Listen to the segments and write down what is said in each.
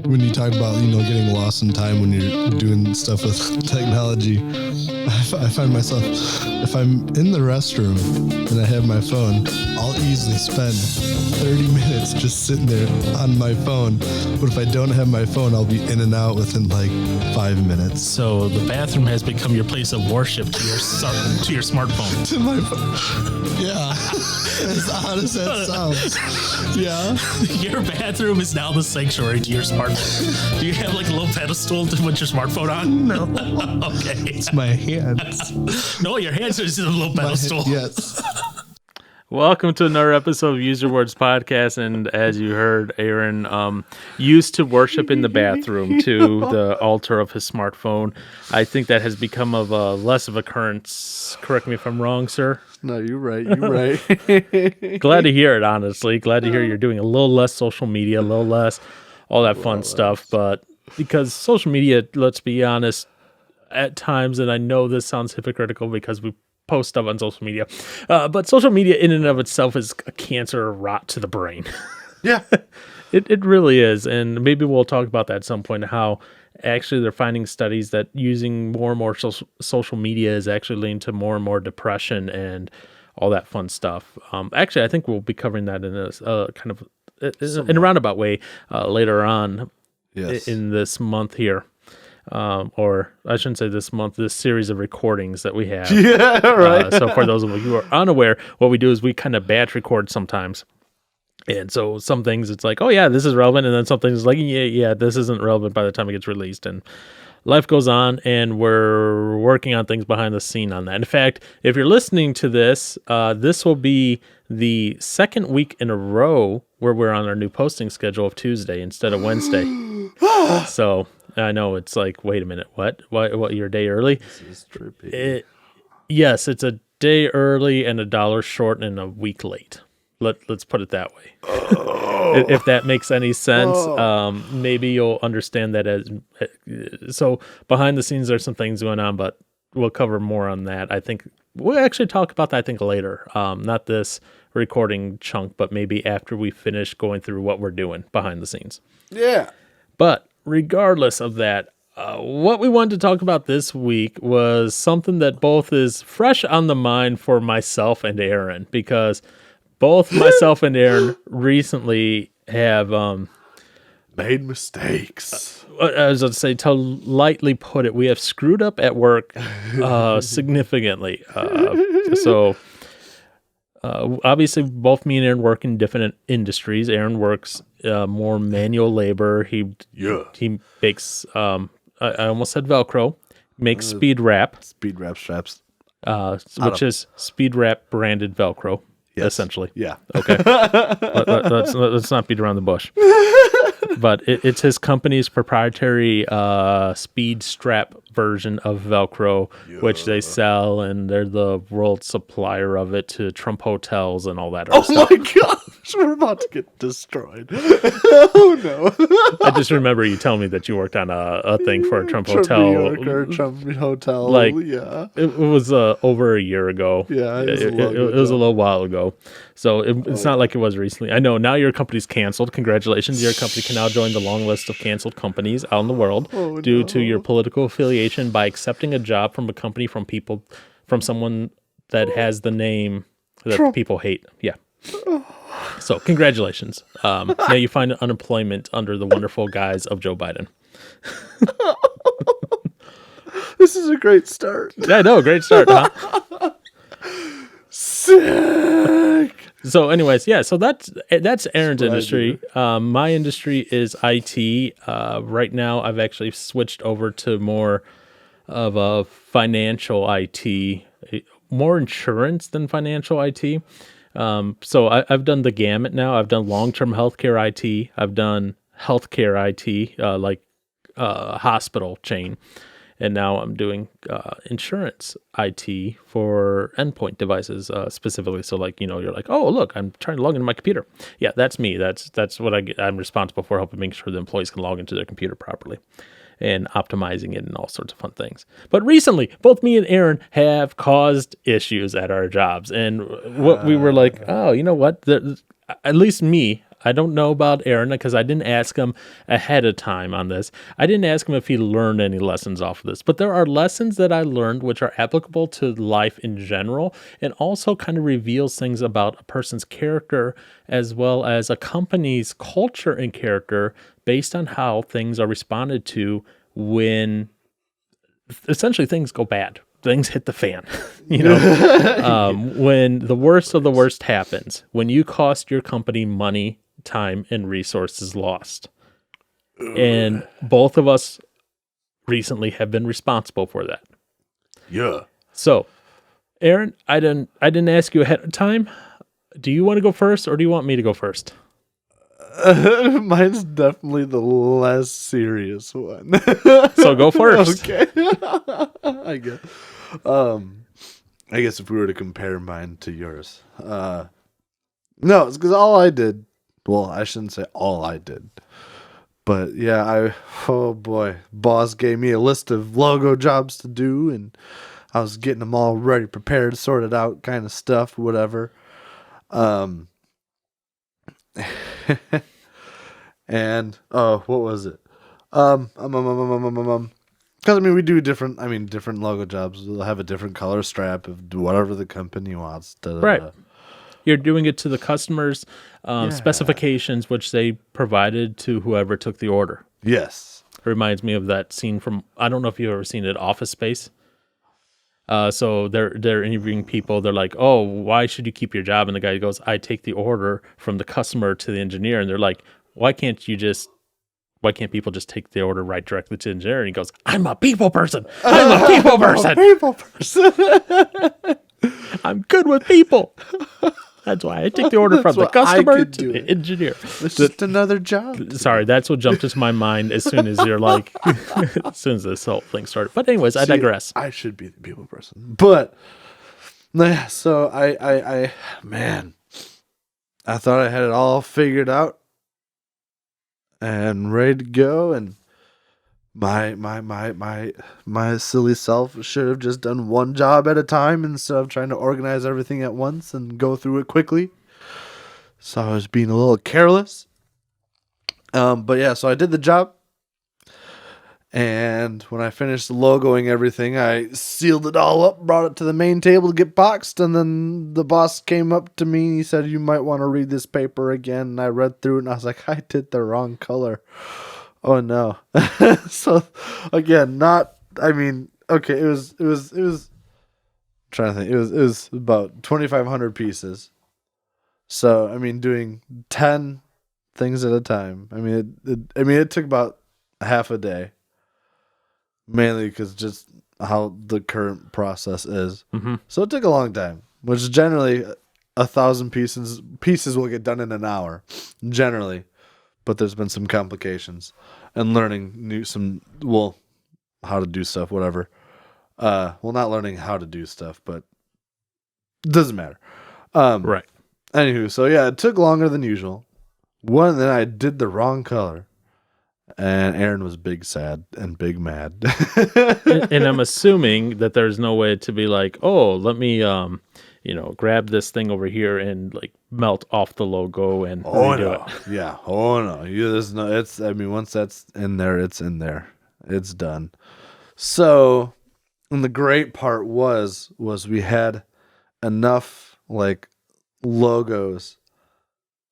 when you talk about, getting lost in time when you're doing stuff with technology, I find myself, if I'm in the restroom and I have my phone, I'll easily spend 30 minutes just sitting there on my phone. But if I don't have my phone, I'll be in and out within like 5 minutes. So the bathroom has become your place of worship to your smartphone. To my phone. Yeah. As odd as that sounds. Yeah. Your bathroom is now the sanctuary to your smartphone. Do you have like a little pedestal to put your smartphone on? No. Okay. It's my hands. No, your hands are just a little pedestal. Yes. Welcome to another episode of Use Your Words Podcast. And as you heard, Aaron used to worship in the bathroom to the altar of his smartphone. I think that has become of less of occurrence. Correct me if I'm wrong, sir. No, you're right. You're right. Glad to hear it, honestly. Glad to hear you're doing a little less social media, a little less all that fun stuff. But because social media, let's be honest, at times, and I know this sounds hypocritical because we post stuff on social media, but social media in and of itself is a cancer rot to the brain. Yeah. It really is. And maybe we'll talk about that at some point, how actually they're finding studies that using more and more social media is actually leading to more and more depression and all that fun stuff. Actually, I think we'll be covering that in a kind of in a roundabout way later on in this month here. Or I shouldn't say this month, this series of recordings that we have. Yeah, right. So for those of you who are unaware, what we do is we kind of batch record sometimes. And so some things it's like, oh yeah, this is relevant. And then some things like, yeah, this isn't relevant by the time it gets released. And life goes on, and we're working on things behind the scene on that. In fact, if you're listening to this, this will be the second week in a row where we're on our new posting schedule of Tuesday instead of Wednesday. So I know it's like, wait a minute, what? You're a day early? This is trippy. Yes, it's a day early and $1 short and a week late. Let's put it that way. If that makes any sense, maybe you'll understand that as so behind the scenes there's some things going on, but we'll cover more on that. I think we'll actually talk about that later. Not this recording chunk, but maybe after we finish going through what we're doing behind the scenes. Yeah. But regardless of that, what we wanted to talk about this week was something that both is fresh on the mind for myself and Aaron, because both myself and Aaron recently have made mistakes. As I say, to lightly put it, we have screwed up at work significantly. So obviously, both me and Aaron work in different industries. Aaron works more manual labor. He makes I almost said Velcro. Makes speed wrap straps, which is speed wrap branded Velcro. Yes. Essentially. Yeah. Okay. let's not beat around the bush. But it's his company's proprietary speed strap version of Velcro, which they sell, and they're the world supplier of it to Trump hotels and all that other stuff. Oh my gosh, we're about to get destroyed. Oh no. I just remember you telling me that you worked on a thing for a Trump hotel. Trump hotel. Like, yeah. It was over a year ago. Yeah, it was a little while ago. So it's not like it was recently. I know now your company's canceled. Congratulations. Your company can now join the long list of canceled companies out in the world due to your political affiliation by accepting a job from a company from someone that has the name that Trump. People hate. Yeah. So congratulations. Now you find unemployment under the wonderful guise of Joe Biden. This is a great start. Yeah, no, great start, huh? Sick. So anyways, yeah, so that's Aaron's industry. My industry is IT. Right now, I've actually switched over to more of a financial IT, more insurance than financial IT. So I've done the gamut now. I've done long-term healthcare IT. I've done healthcare IT, like hospital chain. And now I'm doing insurance IT for endpoint devices specifically. So like, you're like, oh, look, I'm trying to log into my computer. Yeah, that's me. That's what I get. I'm responsible for helping make sure the employees can log into their computer properly and optimizing it and all sorts of fun things. But recently, both me and Aaron have caused issues at our jobs. And what we were like, oh, you know what? At least me, I don't know about Aaron because I didn't ask him ahead of time on this. I didn't ask him if he learned any lessons off of this, but there are lessons that I learned which are applicable to life in general and also kind of reveals things about a person's character as well as a company's culture and character based on how things are responded to when essentially things go bad. Things hit the fan, when the worst of the worst happens, when you cost your company money, time, and resources lost. And both of us recently have been responsible for that. Yeah. So, Aaron, I didn't ask you ahead of time. Do you want to go first or do you want me to go first? Mine's definitely the less serious one. So go first. Okay. I guess if we were to compare mine to yours. No, it's because all I did, well, I shouldn't say all I did. But yeah, oh boy, boss gave me a list of logo jobs to do, and I was getting them all ready, prepared, sorted out kind of stuff, whatever. And what was it? Because we do different logo jobs. They'll have a different color strap of whatever the company wants. Right. You're doing it to the customer's specifications, which they provided to whoever took the order. Yes. It reminds me of that scene from, I don't know if you've ever seen it, Office Space. So they're interviewing people. They're like, "Oh, why should you keep your job?" And the guy goes, "I take the order from the customer to the engineer." And they're like, why can't people just take the order right directly to the engineer? And he goes, "I'm a people person. I'm a people person. I'm good with people. That's why I take the order from the customer to the engineer." It's just another job. Sorry, that's what jumped into my mind as soon as you're like, as soon as this whole thing started. But anyways, I digress. I should be the people person. But, yeah, so I thought I had it all figured out and ready to go, and my silly self should have just done one job at a time instead of trying to organize everything at once and go through it quickly. So I was being a little careless. But yeah, so I did the job. And when I finished logoing everything, I sealed it all up, brought it to the main table to get boxed, and then the boss came up to me and he said, "You might want to read this paper again." And I read through it and I was like, I did the wrong color. Oh no. So again, it was trying to think. It was about 2,500 pieces. So, doing 10 things at a time. It took about half a day. Mainly because just how the current process is. Mm-hmm. So it took a long time, which generally 1,000 pieces will get done in an hour, generally. But there's been some complications and learning how to do stuff, whatever. Not learning how to do stuff, but it doesn't matter. Right. Anywho, so yeah, it took longer than usual. Then I did the wrong color. And Aaron was big sad and big mad. and I'm assuming that there's no way to be like, "Oh, let me grab this thing over here and like melt off the logo and redo it." Yeah. Oh no. Once that's in there, it's in there. It's done. So, and the great part was we had enough like logos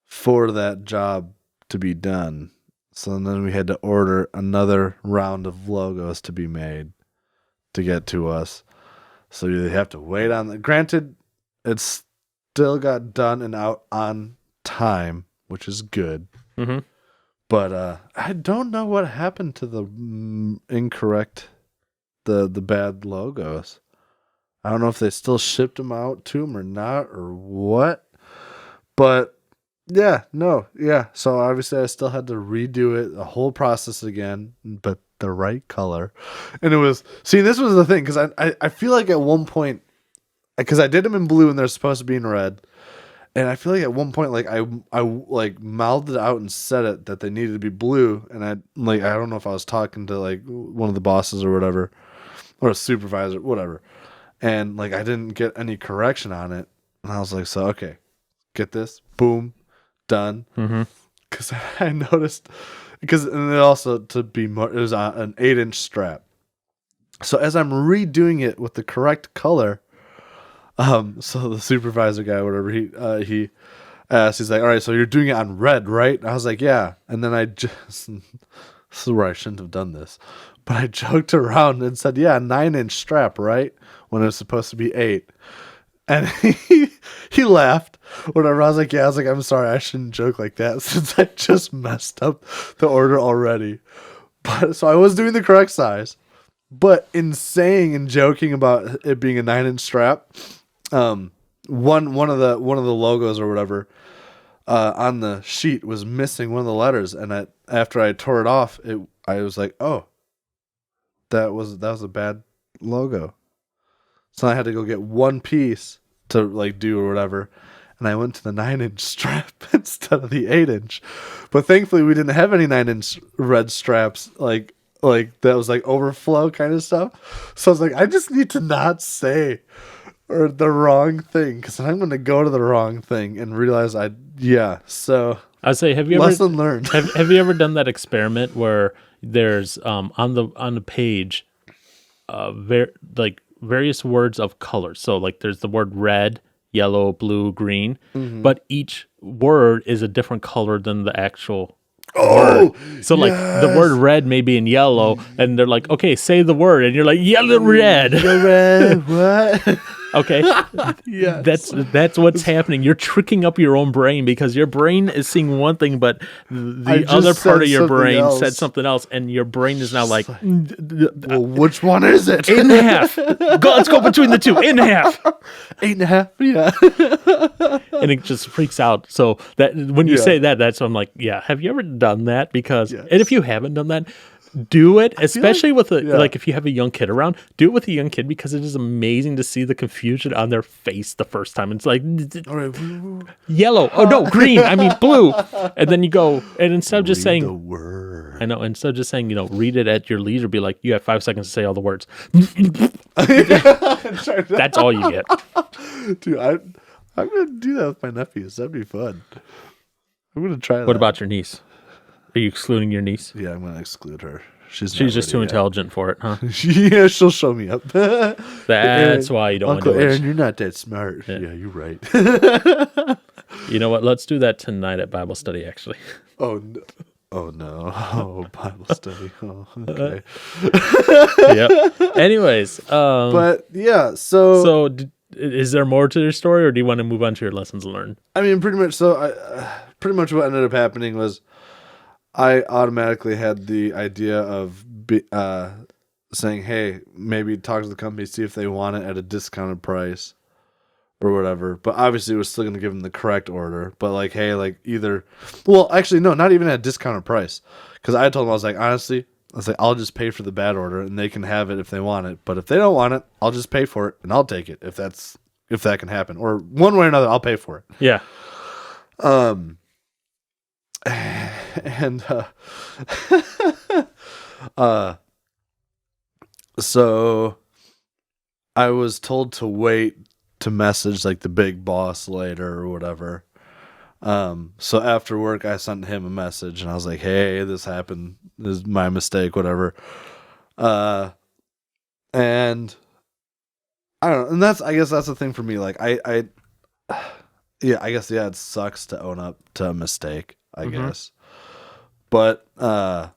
for that job to be done. So then we had to order another round of logos to be made to get to us. So you have to wait on the. Granted, it still got done and out on time, which is good. Mm-hmm. But I don't know what happened to the incorrect, the bad logos. I don't know if they still shipped them out to them or not or what. But yeah. So obviously I still had to redo it, the whole process again, but the right color. And it was, this was the thing, because I feel like at one point, because I did them in blue and they're supposed to be in red. And I feel like at one point, like I like mouthed it out and said it that they needed to be blue. And I don't know if I was talking to like one of the bosses or whatever, or a supervisor, whatever. And like, I didn't get any correction on it. And I was like, so, okay, get this, boom. Done. Mm-hmm. because I noticed, and then also to be more, it was an 8-inch strap. So as I'm redoing it with the correct color, so the supervisor guy, whatever, he asked, he's like, all right, so you're doing it on red, right? And I was like, yeah. And then this is where I shouldn't have done this, but I joked around and said, yeah, 9-inch strap, right? When it was supposed to be 8. And he laughed, whatever. I was like, yeah, I'm sorry, I shouldn't joke like that since I just messed up the order already. But so I was doing the correct size, but in saying and joking about it being a 9-inch strap, one of the logos or whatever on the sheet was missing one of the letters, and after I tore it off, I was like, oh, that was a bad logo. So I had to go get one piece to like do or whatever, and I went to the 9-inch strap instead of the 8-inch. But thankfully, we didn't have any 9-inch red straps like that was like overflow kind of stuff. So I was like, I just need to not say or the wrong thing, because I'm going to go to the wrong thing and realize So I'd say, have you lesson learned? have you ever done that experiment where there's on the page, various words of color. So like there's the word red, yellow, blue, green, but each word is a different color than the actual word. So like the word red may be in yellow, and they're like, okay, say the word, and you're like, yellow, red. Yellow, red, what? Okay. Yeah. That's what's happening. You're tricking up your own brain because your brain is seeing one thing, but the other part of your brain said something else, and your brain is now like, well, which one is it? 8.5. Let's go between the two. 8.5. 8.5. Yeah. And it just freaks out. So that when you say that, that's when I'm like, yeah. Have you ever done that? Because and if you haven't done that, do it, especially with like if you have a young kid around, do it with a young kid, because it is amazing to see the confusion on their face the first time. It's like yellow. Oh no, green. I mean blue. And then you go, and instead of just saying the word, I know, instead of just saying, read it at your leisure, be like, you have 5 seconds to say all the words. That's all you get. Dude, I'm gonna do that with my nephews. That'd be fun. I'm gonna try that. What about your niece? Are you excluding your niece? Yeah, I'm going to exclude her. She's just too intelligent for it, huh? Yeah, she'll show me up. That's Aaron, why you don't want to Uncle do it. Aaron, you're not that smart. Yeah, you're right. You know what? Let's do that tonight at Bible study, actually. Oh, no. Oh, Bible study. Oh, okay. Yep. Anyways. But, yeah, so is there more to your story, or do you want to move on to your lessons learned? I mean, pretty much. So, pretty much what ended up happening was I automatically had the idea of saying, hey, maybe talk to the company, see if they want it at a discounted price or whatever. But obviously, we're still going to give them the correct order. But like, hey, like either, well, actually, no, not even at a discounted price. Because I told them, I was like, honestly, I'll just pay for the bad order and they can have it if they want it. But if they don't want it, I'll just pay for it and I'll take it if that can happen. Or one way or another, I'll pay for it. Yeah. And so I was told to wait to message like the big boss later or whatever. So after work I sent him a message and I was like, hey, this happened, this is my mistake, whatever. And I don't know, and I guess that's the thing for me. Like I guess it sucks to own up to a mistake, I guess. But I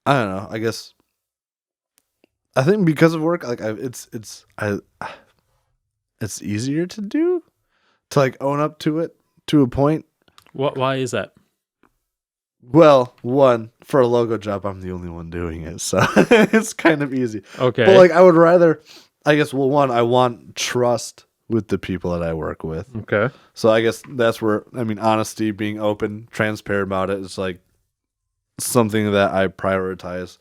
don't know. I guess I think because of work, like it's easier to do, to like own up to it to a point. Why is that? Well, one, for a logo job, I'm the only one doing it, so it's kind of easy. Okay. But like I would rather, I guess. Well, one, I want trust with the people that I work with. Okay. So I guess that's where, I mean, honesty, being open, transparent about it is like something that I prioritize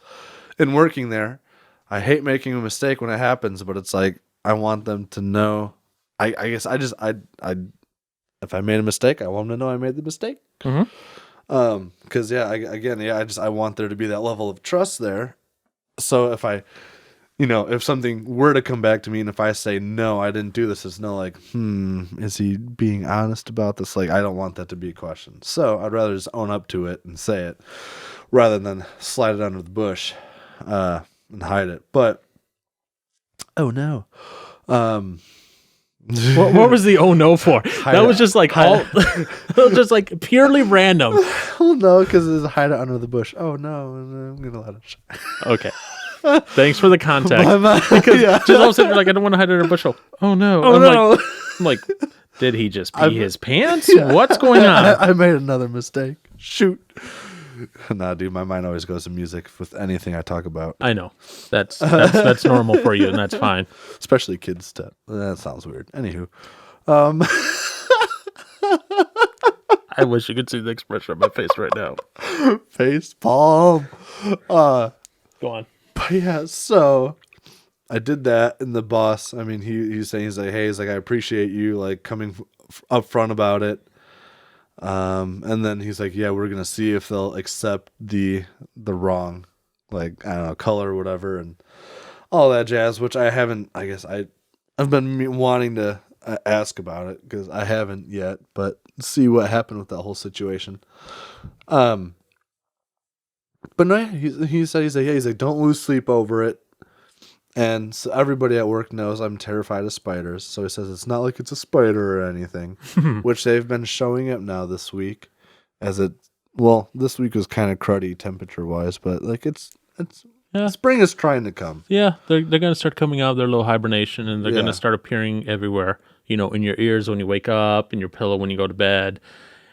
in working there. I hate making a mistake when it happens, but it's like, I want them to know. I guess if I made a mistake, I want them to know I made the mistake. Cause I want there to be that level of trust there. So if I if something were to come back to me and if I say, no, I didn't do this, it's no like, is he being honest about this? Like, I don't want that to be a question. So I'd rather just own up to it and say it rather than slide it under the bush and hide it. But, oh no. What was the oh no for? That was just like all, just like purely random. Oh no, because it's hide it under the bush. Oh no, I'm gonna let it shine. Okay. Thanks for the context. Because just all of a sudden you're like, I don't want to hide it in a bushel. Oh no. Oh no. I'm like, did he just pee his pants? What's going on? I made another mistake. Shoot. Nah, dude, my mind always goes to music with anything I talk about. I know. That's normal for you, and that's fine. Especially kids stuff. That sounds weird. Anywho. I wish you could see the expression on my face right now. Face palm. Go on. But yeah, so I did that, and the boss, I mean, he's saying, he's like, I appreciate you like coming up front about it. And then he's like, yeah, we're gonna see if they'll accept the wrong, like, I don't know, color or whatever, and all that jazz. Which I haven't. I guess I've been wanting to ask about it because I haven't yet, but see what happened with that whole situation. But no, he said, he's like, don't lose sleep over it. And so everybody at work knows I'm terrified of spiders. So he says it's not like it's a spider or anything, which they've been showing up now this week. This week was kind of cruddy temperature wise, but like it's spring is trying to come. Yeah, they're going to start coming out of their little hibernation, and they're going to start appearing everywhere. In your ears when you wake up, in your pillow when you go to bed,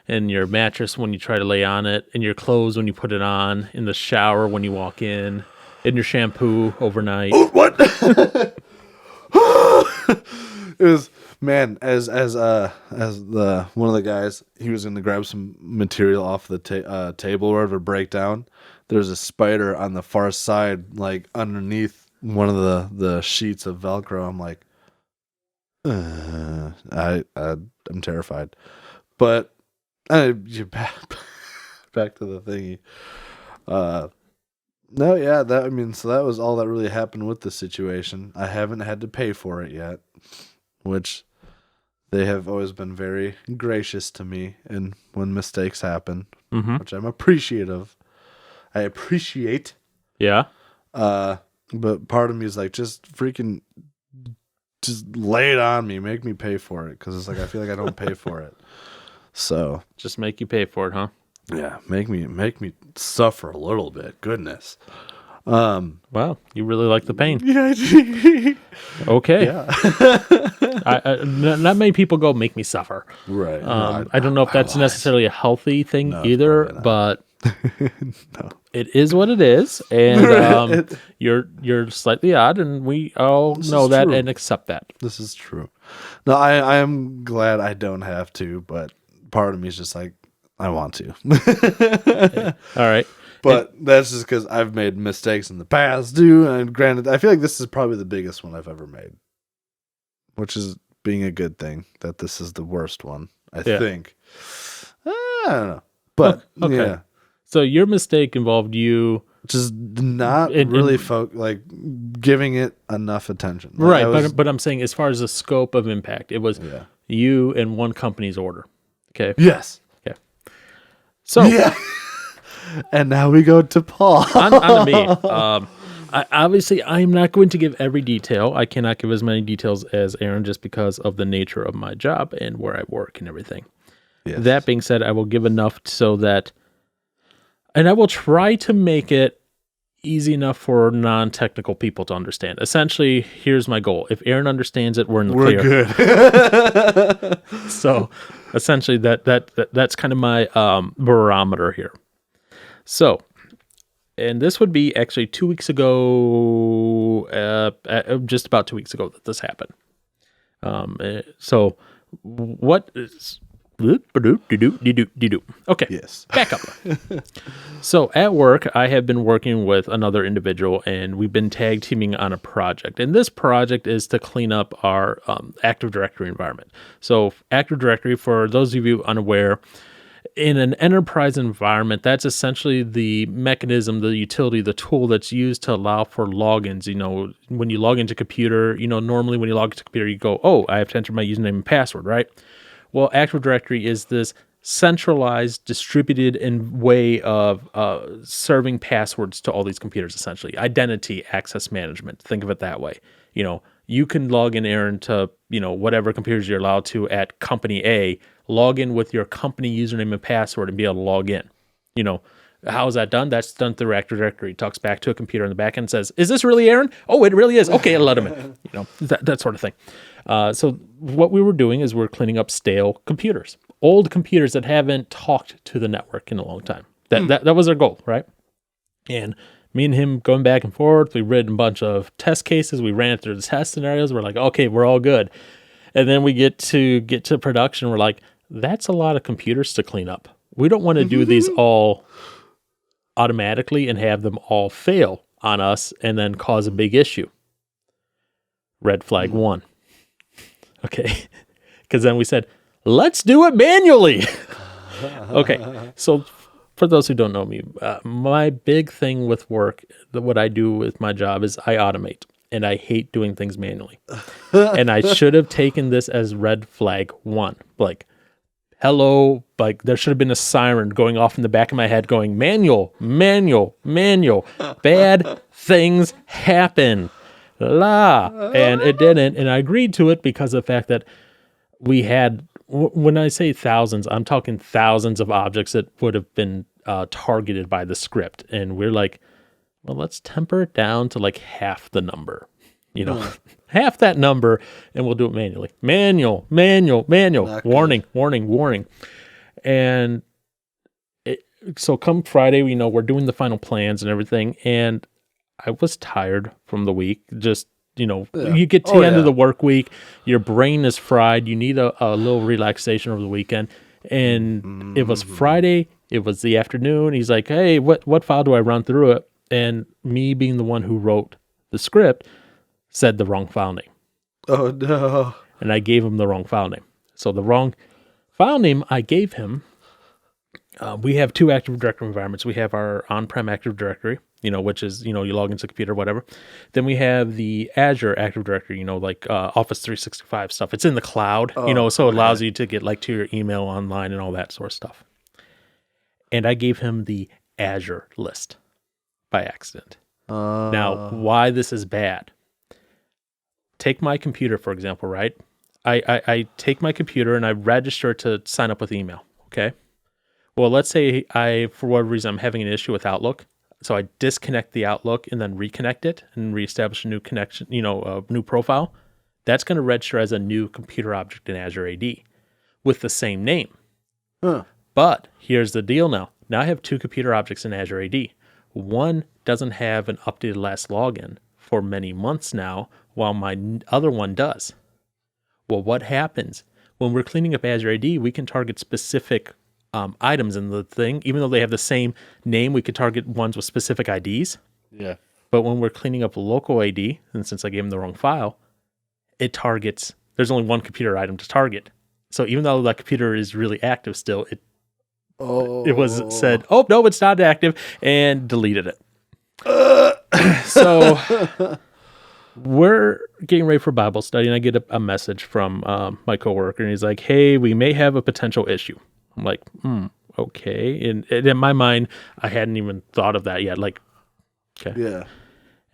in your mattress when you try to lay on it, in your clothes when you put it on, in the shower when you walk in your shampoo overnight. What? It was, man, as the one of the guys, he was going to grab some material off the table or whatever to break down. There's a spider on the far side, like underneath one of the sheets of Velcro. I'm like, I'm terrified. But back to the thingy. No, yeah, so that was all that really happened with the situation. I haven't had to pay for it yet, which they have always been very gracious to me, and when mistakes happen, which I'm appreciative. I appreciate. Yeah. But part of me is like, just lay it on me, make me pay for it, because it's like I feel like I don't pay for it. So just make you pay for it, huh? Yeah, make me suffer a little bit. Goodness. Wow, you really like the pain. Yeah, I do. Okay. Yeah. Not many people go make me suffer. Right. I don't know if that's necessarily a healthy thing either, but no. It is what it is, and you're slightly odd, and we all know that and accept that. This is true. No, I am glad I don't have to, but part of me is just like, I want to. All right. But that's just because I've made mistakes in the past, too. And granted, I feel like this is probably the biggest one I've ever made, which is being a good thing that this is the worst one, I think. I don't know. But, okay. Yeah. So your mistake involved you just not really giving it enough attention. Like right. But I'm saying as far as the scope of impact, it was you and one company's order. Okay. Yes. Okay. So. Yeah. And now we go to Paul. on to me. Obviously, I'm not going to give every detail. I cannot give as many details as Aaron just because of the nature of my job and where I work and everything. Yes. That being said, I will give enough so that, and I will try to make it easy enough for non-technical people to understand. Essentially, here's my goal. If Aaron understands it, we're in the clear. We're good. So, essentially, that's kind of my barometer here. So, and this would be actually 2 weeks ago, just about 2 weeks ago that this happened. So, what is... Okay, yes. Back up. So, at work, I have been working with another individual, and we've been tag teaming on a project. And this project is to clean up our Active Directory environment. So, Active Directory, for those of you unaware, in an enterprise environment, that's essentially the mechanism, the utility, the tool that's used to allow for logins. When you log into a computer, normally when you log into a computer, you go, oh, I have to enter my username and password, right? Well, Active Directory is this centralized, distributed way of serving passwords to all these computers, essentially. Identity access management. Think of it that way. You can log in, Aaron, to, whatever computers you're allowed to at company A, log in with your company username and password and be able to log in. How is that done? That's done through Active Directory. It talks back to a computer in the back end and says, is this really Aaron? Oh, it really is. Okay, I'll let him in. That sort of thing. So what we were doing is we're cleaning up stale computers, old computers that haven't talked to the network in a long time. That was our goal, right? And me and him going back and forth, we read a bunch of test cases. We ran through the test scenarios. We're like, okay, we're all good. And then we get to production. We're like, that's a lot of computers to clean up. We don't want to do these all automatically and have them all fail on us and then cause a big issue. Red flag 1. Okay. Because then we said, let's do it manually. Okay. So for those who don't know me, my big thing with work, what I do with my job is I automate, and I hate doing things manually. And I should have taken this as red flag 1. Like, hello, like there should have been a siren going off in the back of my head going, manual, manual, manual. Bad things happen. And it didn't. And I agreed to it because of the fact that we had, when I say thousands, I'm talking thousands of objects that would have been targeted by the script. And we're like, well, let's temper it down to like half the number, half that number, and we'll do it manually. Manual. Not warning, good. warning. And so come Friday, we're doing the final plans and everything. And I was tired from the week. Just, you get to the end of the work week, your brain is fried. You need a little relaxation over the weekend. And it was Friday. It was the afternoon. He's like, hey, what file do I run through it? And me being the one who wrote the script said the wrong file name. Oh, no. And I gave him the wrong file name. So the wrong file name I gave him, we have 2 Active Directory environments. We have our on-prem Active Directory, which is, you log into the computer, whatever. Then we have the Azure Active Directory, like Office 365 stuff. It's in the cloud, so it allows you to get like to your email online and all that sort of stuff. And I gave him the Azure list by accident. Now, why this is bad? Take my computer, for example, right? I take my computer and I register to sign up with email, okay? Well, let's say for whatever reason, I'm having an issue with Outlook. So I disconnect the Outlook and then reconnect it and reestablish a new connection, a new profile. That's going to register as a new computer object in Azure AD with the same name. Huh. But here's the deal now. Now I have 2 computer objects in Azure AD. One doesn't have an updated last login for many months now, while my other one does. Well, what happens? When we're cleaning up Azure AD, we can target specific items in the thing. Even though they have the same name, we could target ones with specific IDs. Yeah. But when we're cleaning up a local AD, and since I gave him the wrong file, it targets, there's only one computer item to target. So even though that computer is really active still, it was said, oh, no, it's not active, and deleted it. So we're getting ready for Bible study, and I get a message from my coworker, and he's like, hey, we may have a potential issue. I'm like, okay. And in my mind, I hadn't even thought of that yet. Like, okay. Yeah.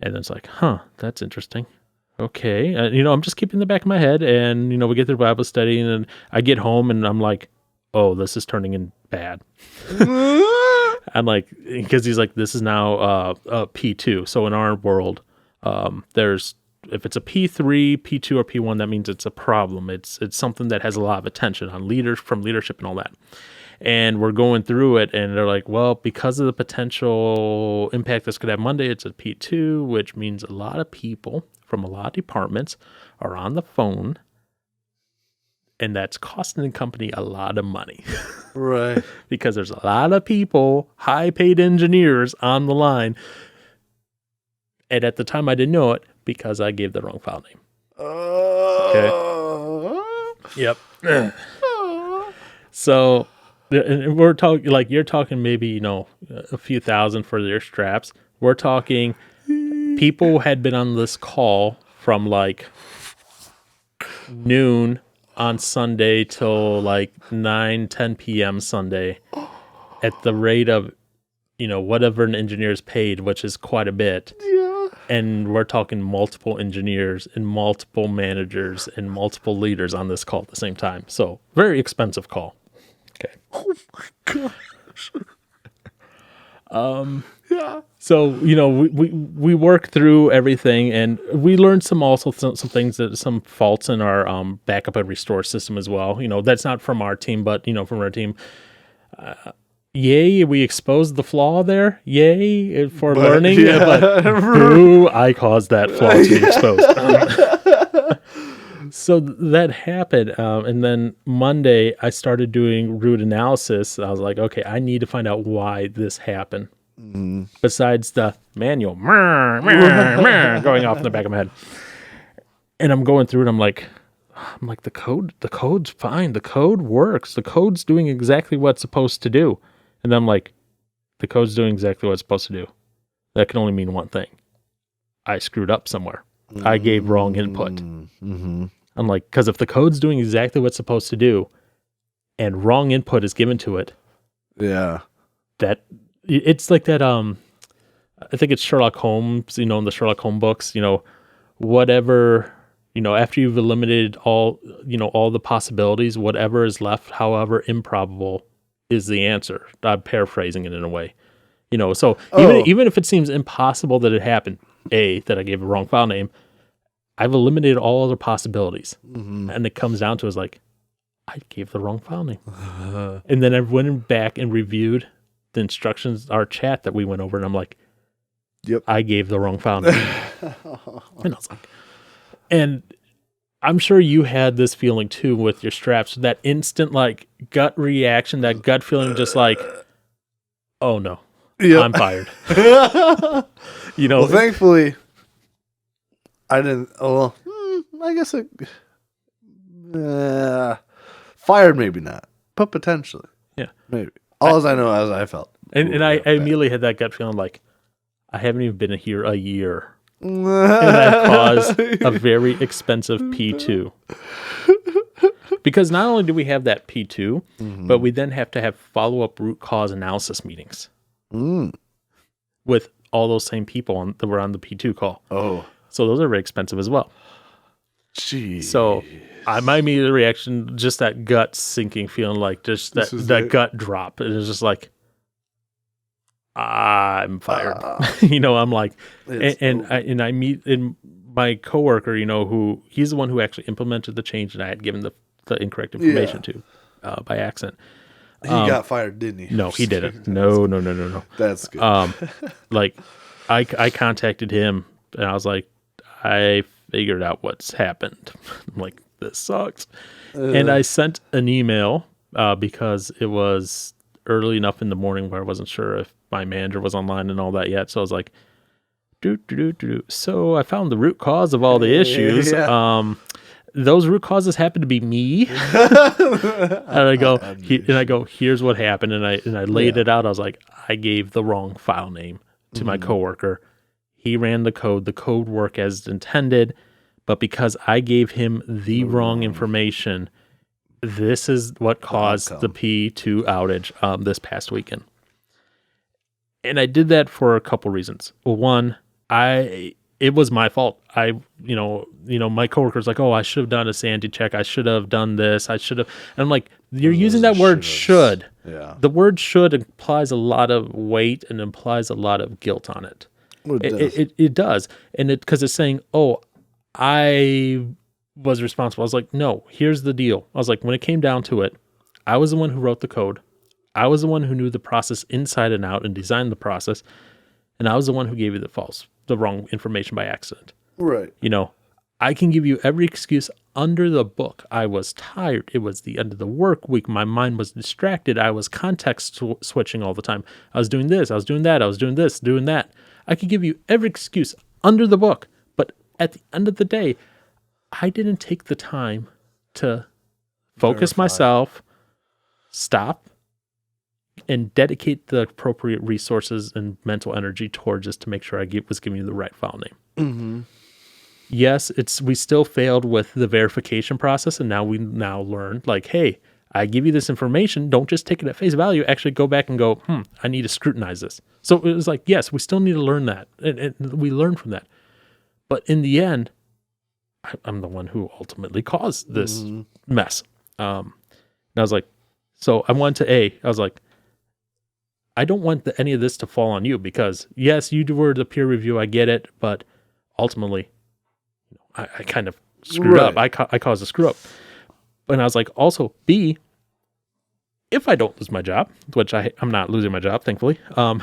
And then it's like, that's interesting. Okay. I'm just keeping in the back of my head, and, we get through Bible study, and then I get home, and I'm like, oh, this is turning in bad. I'm like, because he's like, this is now a P2. So in our world, if it's a P3, P2, or P1, that means it's a problem. It's something that has a lot of attention from leadership and all that. And we're going through it, and they're like, well, because of the potential impact this could have Monday, it's a P2, which means a lot of people from a lot of departments are on the phone, and that's costing the company a lot of money. Right. Because there's a lot of people, high-paid engineers on the line. And at the time, I didn't know it because I gave the wrong file name. Okay. Yep. So And we're talking like you're talking maybe a few thousand for their straps. We're talking people had been on this call from like noon on Sunday till like 9-10 p.m. Sunday at the rate of whatever an engineer is paid, which is quite a bit. Yeah. And we're talking multiple engineers and multiple managers and multiple leaders on this call at the same time. So very expensive call. Okay. Oh my gosh. Yeah. So we work through everything, and we learned some things, that some faults in our backup and restore system as well. That's not from our team, but from our team. Yay, we exposed the flaw there. Yay for learning. Yeah. But boo, I caused that flaw to be exposed. So that happened. And then Monday, I started doing root analysis. I was like, okay, I need to find out why this happened. Mm-hmm. Besides the manual going off in the back of my head. And I'm going through it. I'm like, the code's fine. The code works. The code's doing exactly what it's supposed to do. And I'm like, the code's doing exactly what it's supposed to do. That can only mean one thing. I screwed up somewhere. I gave wrong input. Mm-hmm. I'm like, because if the code's doing exactly what it's supposed to do and wrong input is given to it, yeah, that it's like that. I think it's Sherlock Holmes, in the Sherlock Holmes books, whatever, after you've eliminated all the possibilities, whatever is left, however improbable, is the answer. I'm paraphrasing it in a way, so even if it seems impossible that it happened, that I gave a wrong file name, I've eliminated all other possibilities. Mm-hmm. And it comes down to is like, I gave the wrong file name. And then I went back and reviewed the instructions, our chat that we went over, and I'm like, yep, I gave the wrong file name. And I was like, and I'm sure you had this feeling too with your straps, that instant like gut reaction, that gut feeling, just like, oh no, yep. I'm fired. Well, thankfully, I didn't. Oh, well, I guess it. Fired, maybe not, but potentially. Yeah, maybe. All I know as I felt, and I immediately had that gut feeling like, I haven't even been here a year, and I caused a very expensive P2. Because not only do we have that P2, mm-hmm. but we then have to have follow-up root cause analysis meetings with all those same people that were on the P2 call. Oh. So those are very expensive as well. Jeez. So my immediate reaction, just that gut sinking feeling, like just that gut drop. It was just like, I'm fired. I'm like, and I meet in my coworker, who he's the one who actually implemented the change that I had given the incorrect information to by accident. He got fired, didn't he? No, he didn't. No. That's good. Like I contacted him and I was like, I figured out what's happened. I'm like, this sucks. And I sent an email because it was early enough in the morning where I wasn't sure if my manager was online and all that yet. So I was like, so I found the root cause of all the issues. Yeah. Those root causes happen to be me. And I go, here's what happened. And I laid it out. I was like, I gave the wrong file name to my coworker. He ran the code. The code worked as intended, but because I gave him the wrong information, this is what caused the P2 outage this past weekend. And I did that for a couple reasons. Well, one, it was my fault. My coworker's like, oh, I should have done a sanity check. I should have done this. I should have. And I'm like, you're using that word should. Yeah. The word should implies a lot of weight and implies a lot of guilt on it. It does. And because it's saying, oh, I was responsible. I was like, no, here's the deal. I was like, when it came down to it, I was the one who wrote the code. I was the one who knew the process inside and out and designed the process. And I was the one who gave you the wrong information by accident. Right. I can give you every excuse under the book. I was tired. It was the end of the work week. My mind was distracted. I was context switching all the time. I was doing this. I was doing that. I was doing this, doing that. I could give you every excuse under the book. But at the end of the day, I didn't take the time to focus myself, stop, and dedicate the appropriate resources and mental energy towards this to make sure I was giving you the right file name. Mm-hmm. Yes, we still failed with the verification process, and now we learned, like, hey, I give you this information, don't just take it at face value, actually go back and go, I need to scrutinize this. So it was like, yes, we still need to learn that, and we learn from that. But in the end, I'm the one who ultimately caused this mess. And I was like, so I was like, I don't want any of this to fall on you, because yes, you were the peer review, I get it, but ultimately, I kind of screwed up. I caused a screw up. And I was like, also, B, if I don't lose my job, which I'm not losing my job, thankfully. I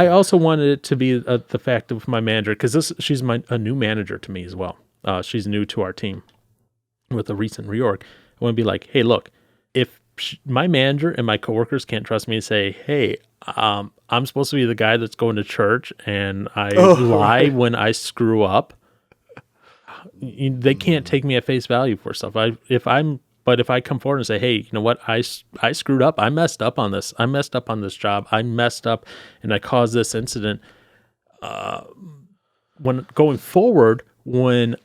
also wanted it to be the fact of my manager, because she's a new manager to me as well. She's new to our team with a recent reorg. I want to be like, hey, look, if my manager and my coworkers can't trust me to say, hey, I'm supposed to be the guy that's going to church and I lie when I screw up, they can't take me at face value for stuff. But if I come forward and say, hey, you know what, I screwed up, I messed up on this, job, I messed up and I caused this incident, when going forward, when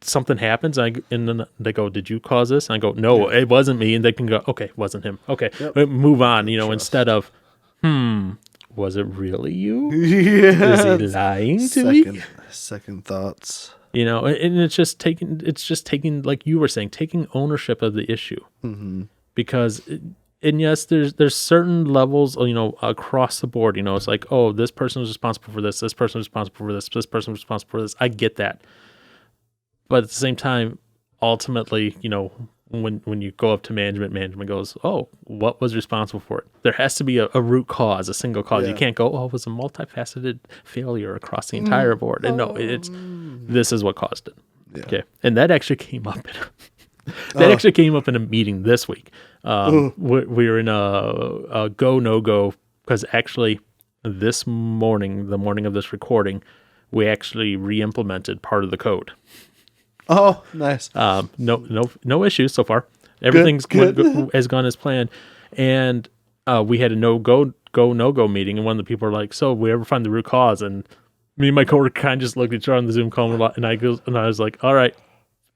something happens, and then they go, did you cause this? And I go, no, it wasn't me. And they can go, okay, it wasn't him. Okay, move on, instead of, was it really you? Yeah. Is he lying to me? Second thoughts. And it's just taking, like you were saying, taking ownership of the issue. Mm-hmm. Because, and yes, there's certain levels, across the board, it's like, oh, this person was responsible for this person was responsible for this person was responsible for this. I get that. But at the same time, ultimately, when you go up to management goes, oh, what was responsible for it? There has to be a root cause, a single cause. Yeah. You can't go, oh, it was a multifaceted failure across the entire board. And no, this is what caused it. Yeah. Okay. And that actually came up in a meeting this week. We were in a go, no go, because actually this morning, the morning of this recording, we actually re-implemented part of the code. Oh, nice. No issues so far. Everything's has gone as planned. And we had a no go meeting, and one of the people were like, so we ever find the root cause? And me and my coworker kind of just looked at each other on the Zoom call, and I was like, all right.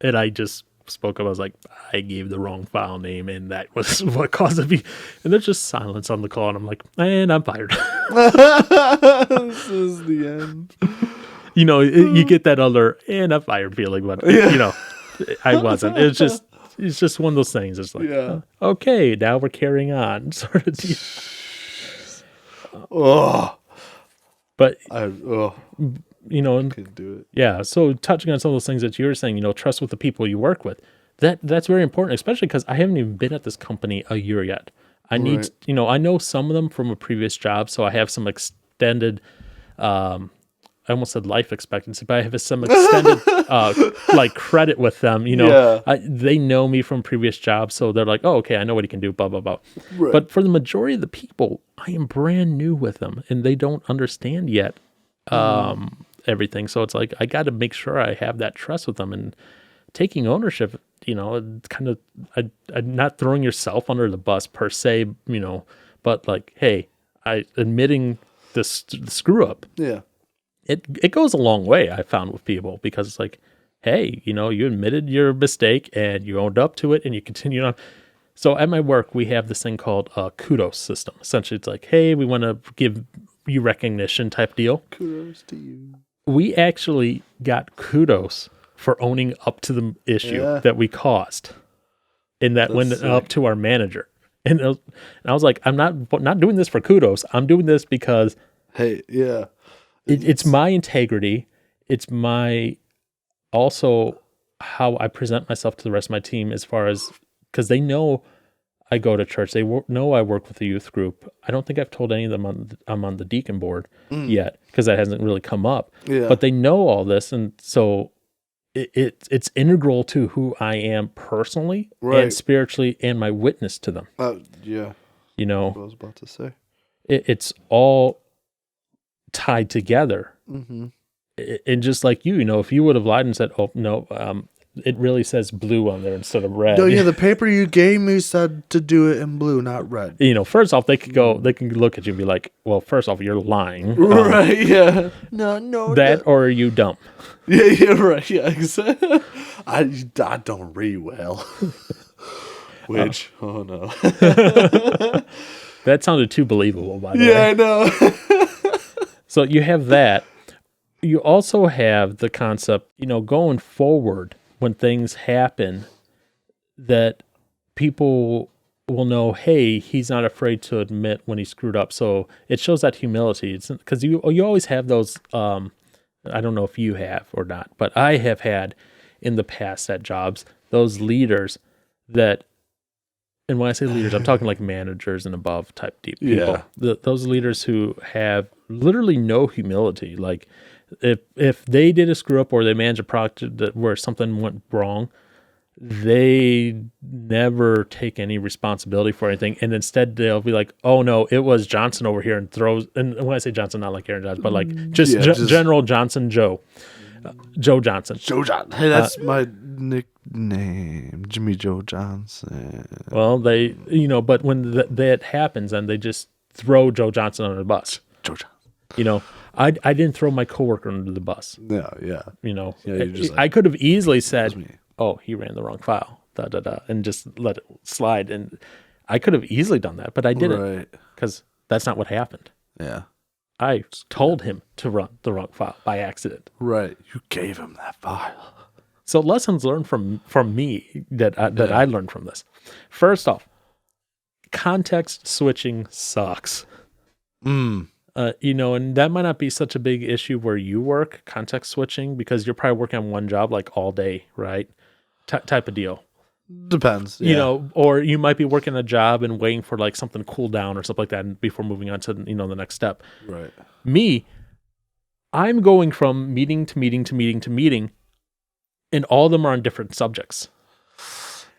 And I just spoke up. I was like, I gave the wrong file name, and that was what caused it. And there's just silence on the call, and I'm like, and I'm fired. This is the end. You get that other, and I'm fired feeling, but I wasn't. It's just one of those things. It's like, okay, now we're carrying on, sort of deal. But couldn't do it. Yeah. So touching on some of those things that you were saying, trust with the people you work with, that's very important, especially because I haven't even been at this company a year yet. I need, I know some of them from a previous job, so I have some extended, I almost said life expectancy, but I have some extended credit with them. They know me from previous jobs, so they're like, oh, okay, I know what he can do, blah, blah, blah. Right. But for the majority of the people, I am brand new with them, and they don't understand yet everything. So it's like, I got to make sure I have that trust with them, and taking ownership, kind of, I'm not throwing yourself under the bus per se, but like, hey, admitting the screw up. Yeah. It goes a long way, I found, with people, because it's like, hey, you admitted your mistake and you owned up to it and you continued on. So at my work, we have this thing called a Kudos System. Essentially, it's like, hey, we want to give you recognition type deal. Kudos to you. We actually got kudos for owning up to the issue that we caused. And that went up to our manager. And I was like, I'm not doing this for kudos. I'm doing this because, hey, yeah. It's my integrity. It's my also how I present myself to the rest of my team, as far as, because they know I go to church. They know I work with a youth group. I don't think I've told any of them I'm on the deacon board yet, because that hasn't really come up. Yeah. But they know all this, and so it's integral to who I am personally and spiritually, and my witness to them. Yeah. What I was about to say. It's all tied together. Mm-hmm. And just like if you would have lied and said, oh no, it really says blue on there instead of red. No, yeah, the paper you gave me said to do it in blue, not red. First off, they can look at you and be like, well, first off, you're lying. Right, yeah. No. That or are you dumb? Yeah, right, yeah, exactly. I don't read well. Which, oh no. That sounded too believable, by the way. Yeah, I know. So you have that. You also have the concept, going forward when things happen, that people will know, hey, he's not afraid to admit when he screwed up. So it shows that humility. It's because you always have those. I don't know if you have or not, but I have had in the past at jobs those leaders that. And when I say leaders, I'm talking like managers and above type deep people. Yeah. Those leaders who have literally no humility. Like if they did a screw up or they managed a project where something went wrong, they never take any responsibility for anything. And instead they'll be like, oh no, it was Johnson over here, and throws. And when I say Johnson, not like Aaron Johnson, but like just General Johnson Joe. Joe Johnson. Joe Johnson. Hey, that's my nickname, Jimmy Joe Johnson. Well, but when that happens, then they just throw Joe Johnson under the bus. Joe Johnson. I didn't throw my coworker under the bus. No, yeah. Yeah, you're just like, I could have easily said, oh, he ran the wrong file, and just let it slide. And I could have easily done that, but I didn't because that's not what happened. Yeah. I told him to run the wrong file by accident. Right. You gave him that file. So lessons learned from me that I learned from this. First off, context switching sucks. And that might not be such a big issue where you work, context switching, because you're probably working on one job like all day, right? Type of deal. Depends. Yeah. Or you might be working a job and waiting for like something to cool down or something like that before moving on to, the next step. Right. Me, I'm going from meeting to meeting to meeting to meeting, and all of them are on different subjects.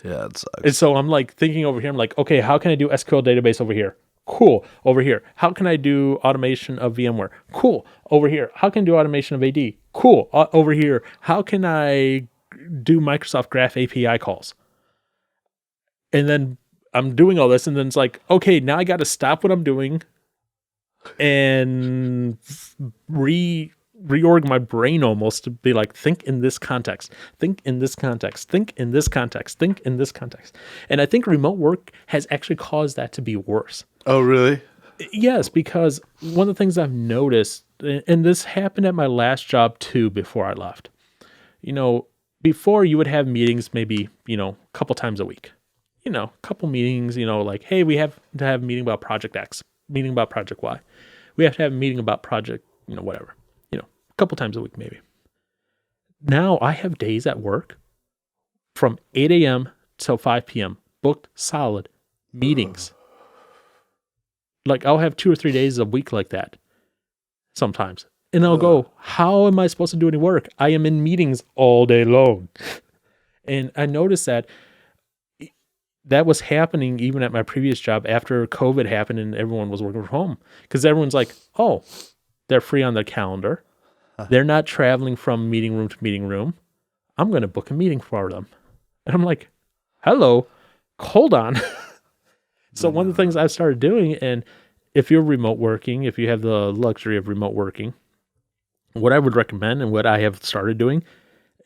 Yeah, it sucks. And so I'm like thinking over here, I'm like, okay, how can I do SQL database over here? Cool. Over here. How can I do automation of VMware? Cool. Over here. How can I do automation of AD? Cool. Over here. How can I do Microsoft Graph API calls? And then I'm doing all this, and then it's like, okay, now I got to stop what I'm doing and reorg my brain almost to be like, think in this context, think in this context, think in this context, think in this context. And I think remote work has actually caused that to be worse. Oh, really? Yes, because one of the things I've noticed, and this happened at my last job too before I left, before you would have meetings maybe, a couple times a week. A couple meetings, like, hey, we have to have a meeting about project X, meeting about project Y. We have to have a meeting about project, whatever, a couple times a week, maybe. Now I have days at work from 8 a.m. till 5 p.m. booked solid meetings. Like I'll have 2 or 3 days a week like that sometimes. And I'll go, how am I supposed to do any work? I am in meetings all day long. And I noticed that was happening even at my previous job after COVID happened and everyone was working from home. Because everyone's like, oh, they're free on their calendar. They're not traveling from meeting room to meeting room. I'm going to book a meeting for them. And I'm like, hello, hold on. So one of the things I've started doing, and if you're remote working, if you have the luxury of remote working, what I would recommend and what I have started doing,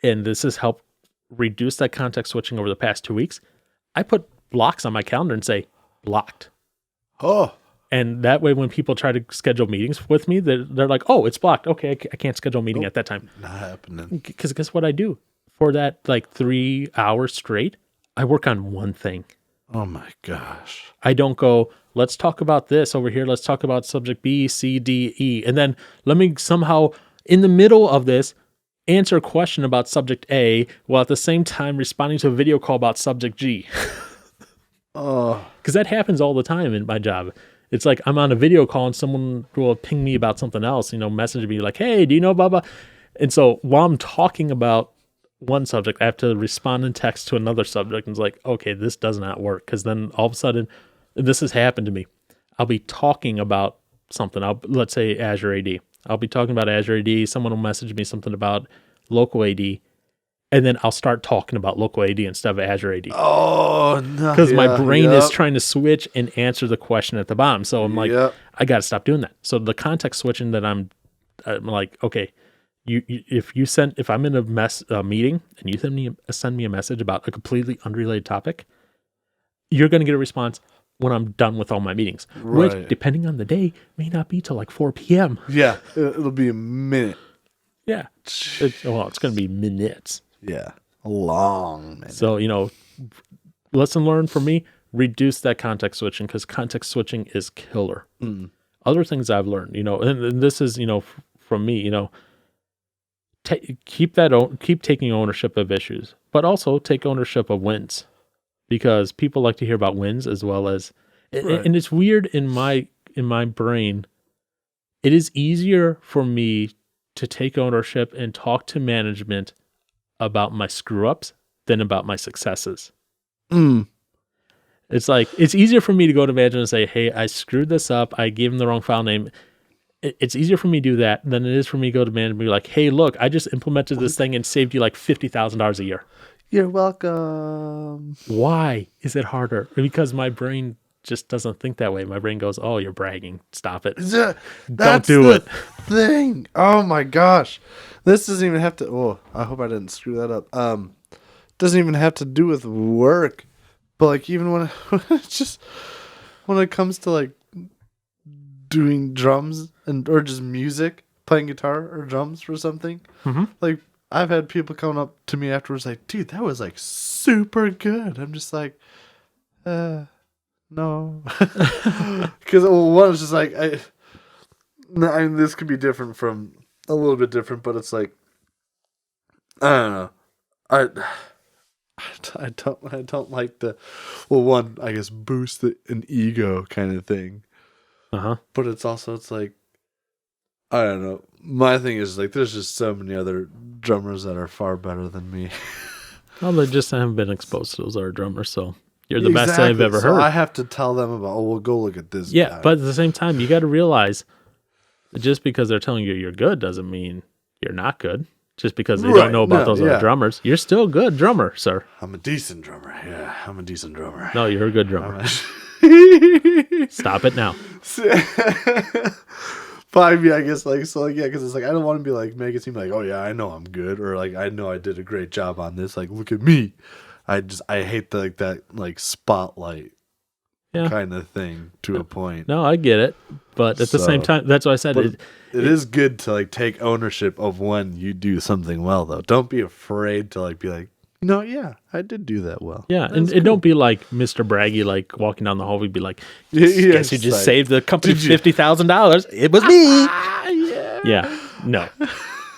and this has helped reduce that context switching over the past 2 weeks, I put blocks on my calendar and say, blocked. Oh. And that way when people try to schedule meetings with me, they're like, oh, it's blocked. Okay, I can't schedule a meeting at that time. Not happening. Because guess what I do? For that like 3 hours straight, I work on one thing. Oh my gosh. I don't go, let's talk about this over here. Let's talk about subject B, C, D, E. And then let me somehow, in the middle of this, answer a question about subject A while at the same time responding to a video call about subject G. Oh. Because that happens all the time in my job. It's like I'm on a video call and someone will ping me about something else, message me like, hey, do you know blah, blah? And so while I'm talking about one subject, I have to respond in text to another subject. And it's like, okay, this does not work. Because then all of a sudden, this has happened to me. I'll be talking about something. Let's say Azure AD. I'll be talking about Azure AD. Someone will message me something about local AD. and then I'll start talking about local AD instead of Azure AD. Oh, no. Because my brain is trying to switch and answer the question at the bottom. So I'm like, I got to stop doing that. So the context switching that I'm like, okay, if I'm in a meeting and you send me a message about a completely unrelated topic, you're going to get a response when I'm done with all my meetings, which, depending on the day, may not be till like 4 p.m. Yeah, it'll be a minute. Yeah. It's going to be minutes. Yeah, a long minute. So, lesson learned for me, reduce that context switching, because context switching is killer. Other things I've learned, and this is, from me, keep taking ownership of issues, but also take ownership of wins, because people like to hear about wins as well as, and it's weird in my brain. It is easier for me to take ownership and talk to management about my screw ups than about my successes. It's like, it's easier for me to go to management and say, hey, I screwed this up. I gave them the wrong file name. It's easier for me to do that than it is for me to go to management and be like, hey, look, I just implemented this thing and saved you like $50,000 a year. You're welcome. Why is it harder? Because my brain just doesn't think that way. My brain goes, oh, you're bragging. Stop it. Don't do it. Thing. Oh my gosh. This doesn't even have to. Oh, I hope I didn't screw that up. Doesn't even have to do with work, but like even when it comes to like doing drums or just music, playing guitar or drums for something, like I've had people come up to me afterwards like, dude, that was like super good. I'm just like, no, because one was just like, I mean, this could be different from a little bit different, but it's like, I don't know, I don't like the, one, I guess, boost an ego kind of thing, but it's like, I don't know. My thing is like, there's just so many other drummers that are far better than me. Well, they just haven't been exposed to those other drummers, so. You're the best I've ever heard. I have to tell them about, well, go look at this guy. But at the same time, you got to realize that just because they're telling you you're good doesn't mean you're not good. Just because they don't know about those other drummers. You're still a good drummer, sir. I'm a decent drummer. Yeah, I'm a decent drummer. No, you're a good drummer. Stop it now. But I mean, I guess, like, so, like, yeah, because it's like, I don't want to be like, make it seem like, oh, yeah, I know I'm good. Or, like, I know I did a great job on this. Like, look at me. I hate that spotlight kind of thing to a point. No, I get it, but at the same time, that's what I said. It is good to like take ownership of when you do something well, though. Don't be afraid to like be like, yeah, I did do that well. Yeah, and don't be like Mr. Braggy, like walking down the hallway, be like, guess you just like, saved the company $50,000. It was me. Yeah, no.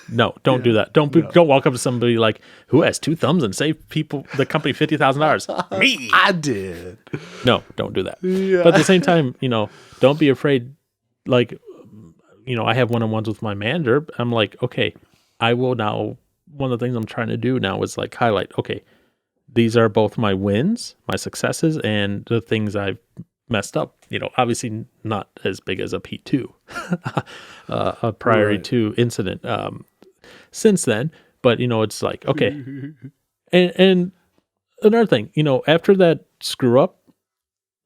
No, don't do that. Don't walk up to somebody like who has 2 thumbs and save the company $50,000. Me, I did. No, don't do that. Yeah. But at the same time, don't be afraid. Like, I have one-on-ones with my manager. I'm like, okay, I will now. One of the things I'm trying to do now is like highlight. Okay, these are both my wins, my successes, and the things I've messed up. Obviously not as big as a P2, a Priority 2 incident. Since then, but it's like, okay. and another thing, after that screw up,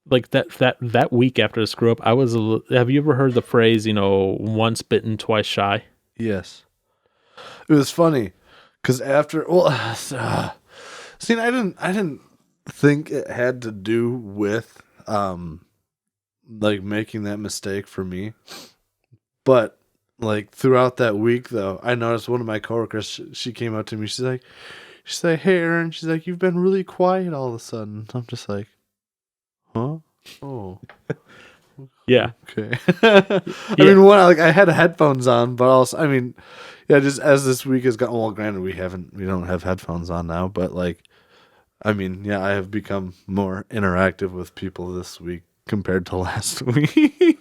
like that week after the screw up, have you ever heard the phrase, once bitten, twice shy? Yes. It was funny because after, see, I didn't think it had to do with, like making that mistake for me, but like throughout that week, though, I noticed one of my coworkers. She came up to me. She's like, "Hey, Aaron." She's like, "You've been really quiet all of a sudden." I'm just like, "Huh? Oh, yeah, okay." I mean, I had headphones on, but also, I mean, yeah, just as this week has gotten. Well, granted, we don't have headphones on now, but like, I mean, yeah, I have become more interactive with people this week compared to last week.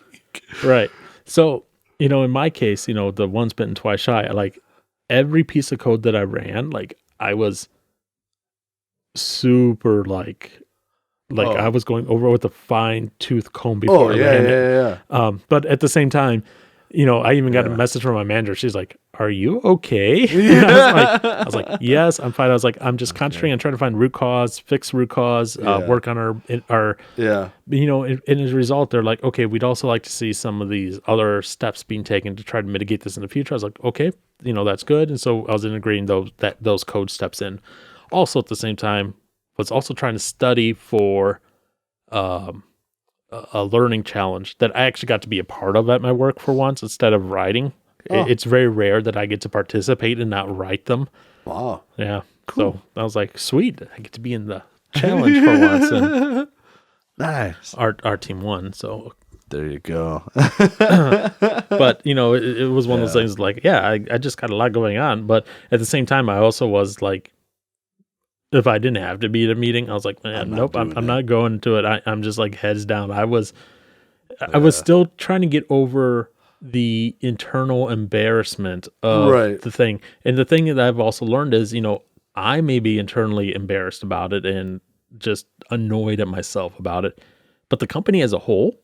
Right. So. In my case, the once bitten, twice shy, like every piece of code that I ran, like I was super like I was going over with a fine tooth comb before I ran it. But at the same time, I even got a message from my manager. She's like, are you okay? I was like, yes, I'm fine. I was like, I'm just concentrating on trying to find root cause, fix root cause, work on our and as a result, they're like, okay, we'd also like to see some of these other steps being taken to try to mitigate this in the future. I was like, okay, that's good. And so I was integrating those code steps in. Also at the same time, was also trying to study for a learning challenge that I actually got to be a part of at my work for once instead of writing. It's very rare that I get to participate and not write them. Wow. Yeah. Cool. So I was like, sweet. I get to be in the challenge for once. And nice. Our team won. So there you go. but it was one of those things like, I just got a lot going on. But at the same time, I also was like, if I didn't have to be at a meeting, I was like, man, nope, I'm not going to it. I'm just like heads down. I was still trying to get over the internal embarrassment of the thing. And the thing that I've also learned is, I may be internally embarrassed about it and just annoyed at myself about it. But the company as a whole,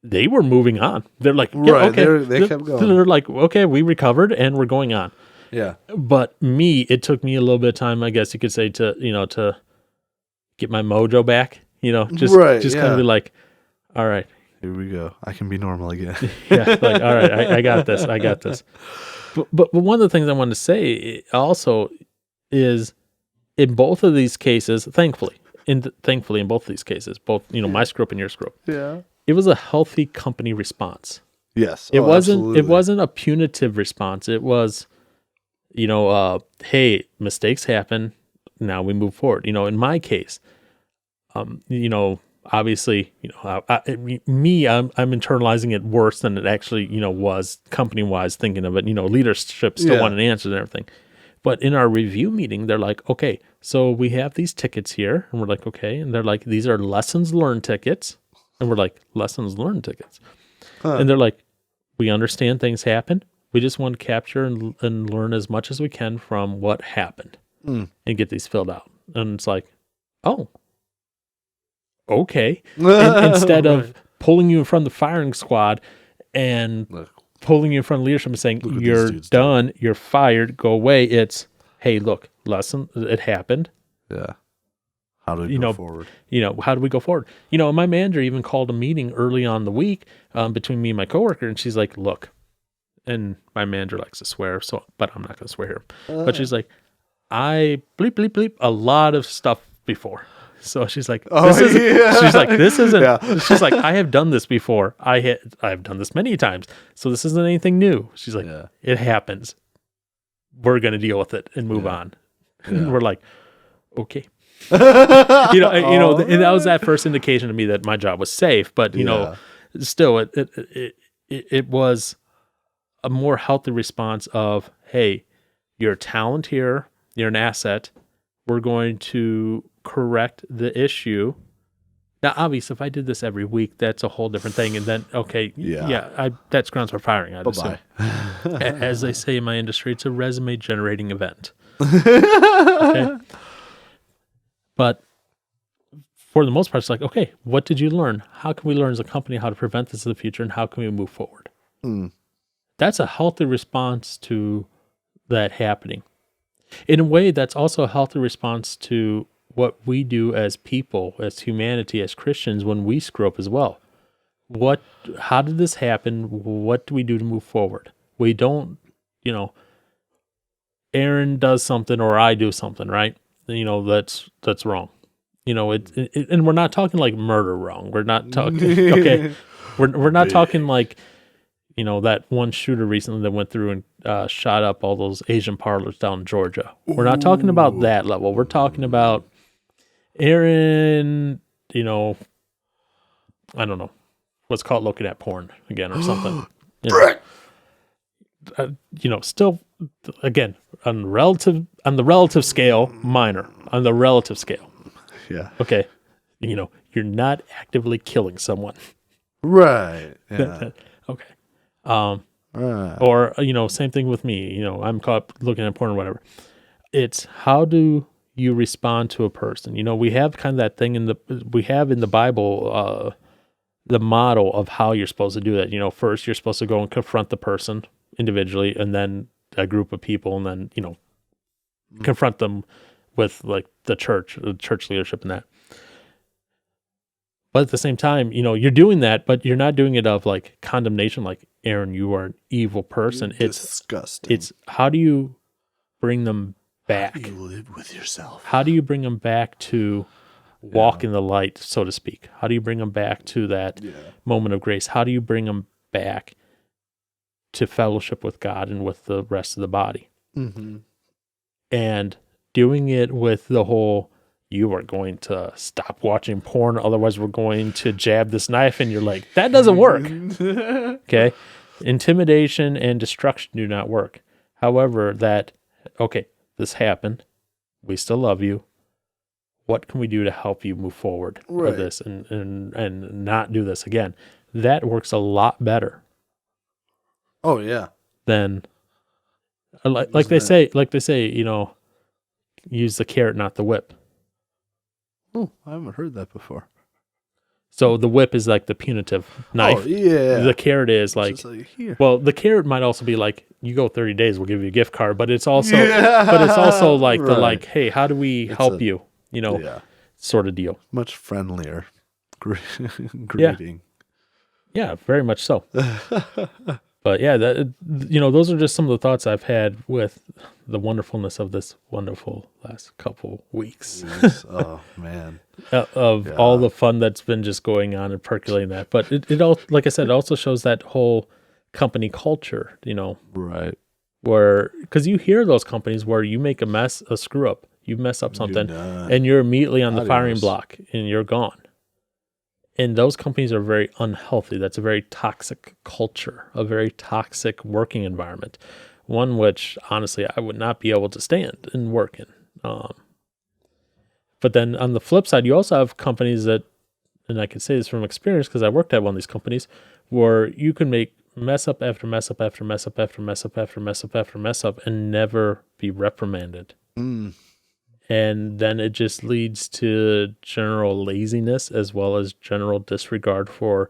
they were moving on. They're like, okay. They kept going. They're like, okay, we recovered and we're going on. Yeah. But it took me a little bit of time, I guess you could say, to get my mojo back, just kind of be like, all right. Here we go. I can be normal again. Yeah. Like, all right, I got this. But one of the things I wanted to say also is in both of these cases, thankfully in both of these cases, both, my screw-up and your screw-up. Yeah. It was a healthy company response. Yes. It wasn't a punitive response. It was, hey, mistakes happen. Now we move forward. In my case, obviously, I'm internalizing it worse than it actually, was company-wise thinking of it. Leadership still wanted answers and everything. But in our review meeting, they're like, okay, so we have these tickets here. And we're like, okay. And they're like, these are lessons learned tickets. And we're like, lessons learned tickets. Huh. And they're like, we understand things happen. We just want to capture and learn as much as we can from what happened and get these filled out. And it's like, oh, okay. Instead of pulling you in front of the firing squad and pulling you in front of leadership and saying, you're done, you're fired, go away. It's, hey, look, lesson, it happened. Yeah. How do we go forward? How do we go forward? My manager even called a meeting early on the week between me and my coworker, and she's like, look, and my manager likes to swear, but I'm not going to swear here. But she's like, I bleep, bleep, bleep a lot of stuff before. So she's like, she's like, this isn't, she's like, I have done this before. I've done this many times. So this isn't anything new. She's like, it happens. We're going to deal with it and move on. And we're like, okay. And that was that first indication to me that my job was safe, but still it was a more healthy response of, hey, you're a talent here, you're an asset. We're going to correct the issue. Now, obviously, if I did this every week, that's a whole different thing. And then, that's grounds for firing. I'd assume. As they say in my industry, it's a resume generating event. Okay. But for the most part, it's like, okay, what did you learn? How can we learn as a company how to prevent this in the future, and how can we move forward? That's a healthy response to that happening. In a way, that's also a healthy response to what we do as people, as humanity, as Christians, when we screw up as well. How did this happen? What do we do to move forward? We don't, Aaron does something or I do something, right? That's wrong. And we're not talking like murder wrong. We're not talking, okay. We're not talking like, that one shooter recently that went through and shot up all those Asian parlors down in Georgia. We're not talking about that level. We're talking about Aaron, I don't know. Let's call it looking at porn again or something. Still, again, on the relative scale, minor. On the relative scale. Yeah. Okay. You're not actively killing someone. Right. Yeah. Okay. Or, same thing with me, I'm caught looking at porn or whatever. It's how do you respond to a person? We have kind of that thing in the Bible, the model of how you're supposed to do that. First you're supposed to go and confront the person individually, and then a group of people, and then, confront them with like the church leadership and that. But at the same time, you're doing that, but you're not doing it of like condemnation, like, Aaron, you are an evil person. It's disgusting. It's how do you bring them back? How do you live with yourself? How do you bring them back to walk in the light, so to speak? How do you bring them back to that moment of grace? How do you bring them back to fellowship with God and with the rest of the body? Mm-hmm. And doing it with the whole, you are going to stop watching porn, otherwise we're going to jab this knife, and you're like, that doesn't work. Okay? Intimidation and destruction do not work. However, this happened. We still love you. What can we do to help you move forward with this and not do this again? That works a lot better. Oh yeah. Than like they say, use the carrot, not the whip. Oh, I haven't heard that before. So the whip is like the punitive knife. Oh yeah. The carrot is like here. Well, the carrot might also be like, you go 30 days, we'll give you a gift card, but it's also like the like, hey, how do we help you? Sort of deal. Much friendlier greeting. Yeah, very much so. But yeah, those are just some of the thoughts I've had with the wonderfulness of this wonderful last couple weeks. Oh man, all the fun that's been just going on and percolating that. But it all, like I said, it also shows that whole company culture. Right? Where, because you hear those companies where you make a screw up, you mess up something, and you're immediately on the firing block, and you're gone. And those companies are very unhealthy. That's a very toxic culture, a very toxic working environment, one which, honestly, I would not be able to stand and work in. But then on the flip side, you also have companies that, and I can say this from experience because I worked at one of these companies, where you can make mess up after mess up after mess up after mess up after mess up after mess up and never be reprimanded. And then it just leads to general laziness as well as general disregard for